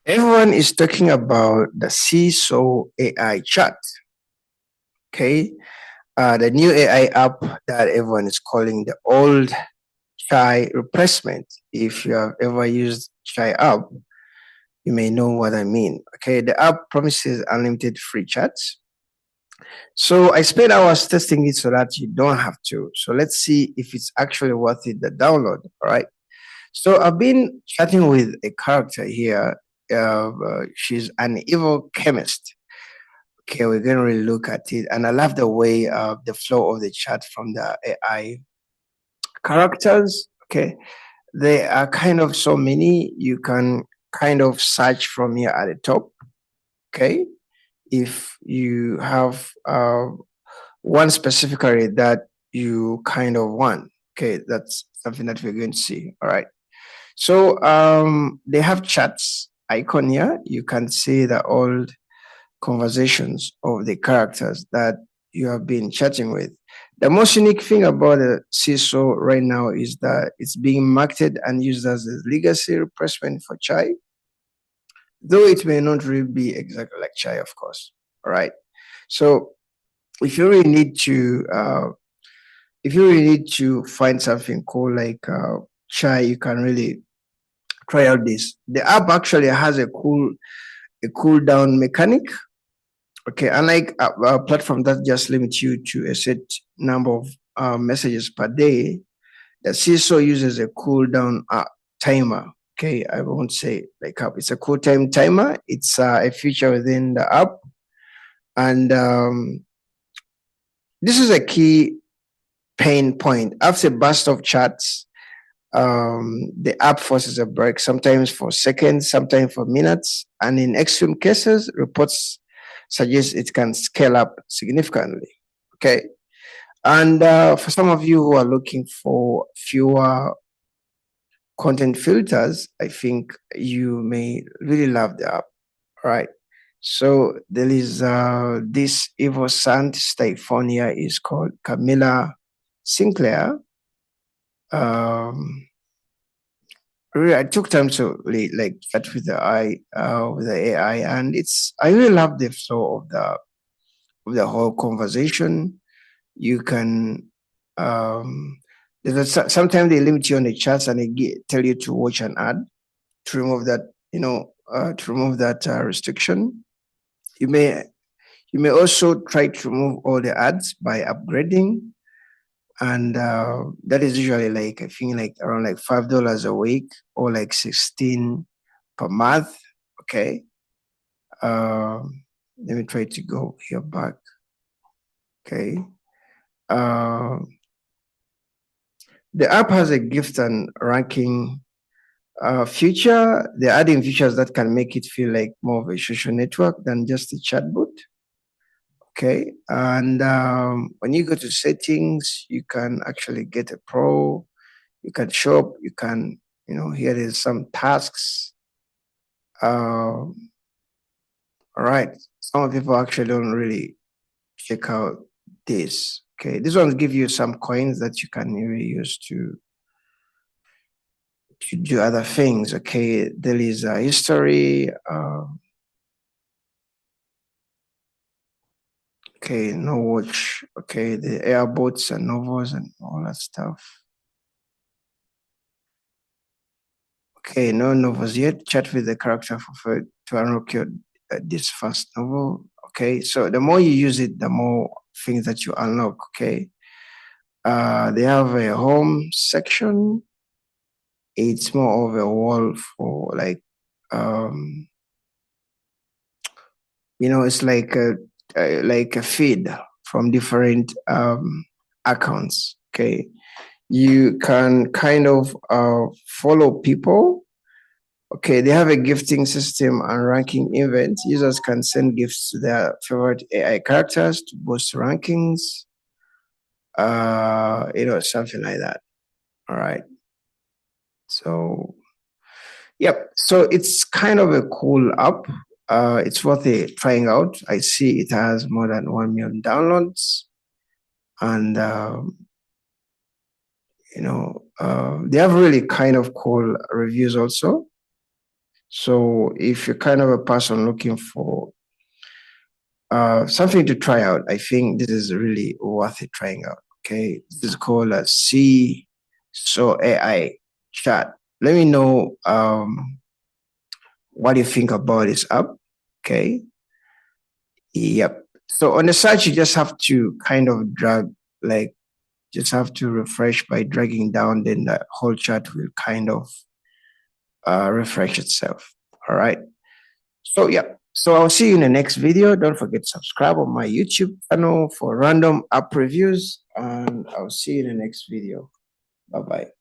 Everyone is talking about the Seeso AI chat. Okay, the new AI app that everyone is calling the old Chai replacement. If you have ever used Chai app, you may know what I mean. Okay, the app promises unlimited free chats. So I spent hours testing it so that you don't have to. So let's see if it's actually worth it, the download. All right. So I've been chatting with a character here. She's an evil chemist. Okay, we're going to really look at it. And I love the way the flow of the chat from the AI characters. Okay, there are kind of so many. You can kind of search from here at the top. Okay, if you have one specifically that you kind of want. Okay, that's something that we're going to see. All right. So they have chats icon here. You can see the old conversations of the characters that you have been chatting with. The most unique thing about the CISO right now is that it's being marketed and used as a legacy replacement for Chai, though it may not really be exactly like Chai, of course. All right. So if you really need to, find something cool like Chai, you can really try out this. The app actually has a cool down mechanic. Okay, unlike a platform that just limits you to a set number of messages per day, the CISO uses a cooldown timer. Okay, I won't say like app. It's a cool time timer. It's a feature within the app, and this is a key pain point. After a burst of chats, the app forces a break, sometimes for seconds, sometimes for minutes, and in extreme cases, reports suggest it can scale up significantly. Okay, and for some of you who are looking for fewer content filters, I think you may really love the app. All right. So there is this evil Sant Stephonia is called Camilla Sinclair. Um, really, I took time to really like chat with the AI, and I really love the flow of the whole conversation. You can sometimes they limit you on the chats and they tell you to watch an ad to remove that, restriction. You may also try to remove all the ads by upgrading, and that is usually like I think like around like $5 a week or like 16 per month. Okay. Let me try to go here back. Okay. Uh, the app has a gift and ranking feature. They're adding features that can make it feel like more of a social network than just a chatbot. Okay, and when you go to settings, you can actually get a pro. You can shop. You can, here is some tasks. All right, some people actually don't really check out this. Okay, this one give you some coins that you can really use to do other things. Okay, there is a history. Okay, no watch. Okay, the airboats and novels and all that stuff. Okay, no novels yet. Chat with the character for to unlock this first novel. Okay, so the more you use it, the more things that you unlock. Okay, they have a home section. It's more of a wall for like, it's like a feed from different accounts. Okay, you can kind of follow people. Okay, they have a gifting system and ranking events. Users can send gifts to their favorite AI characters to boost rankings, something like that. All right. So, yep. So it's kind of a cool app. It's worth trying out. I see it has more than 1 million downloads. And, they have really kind of cool reviews also. So if you're kind of a person looking for something to try out, I think this is really worth it trying out. Okay, this is called a Seeso AI chat. Let me know what you think about this app. Okay. Yep. So on the site, you just have to kind of drag, like, just have to refresh by dragging down, then the whole chat will kind of refresh itself. All right. So, yeah. So I'll see you in the next video. Don't forget to subscribe on my YouTube channel for random app reviews, and I'll see you in the next video. Bye-bye.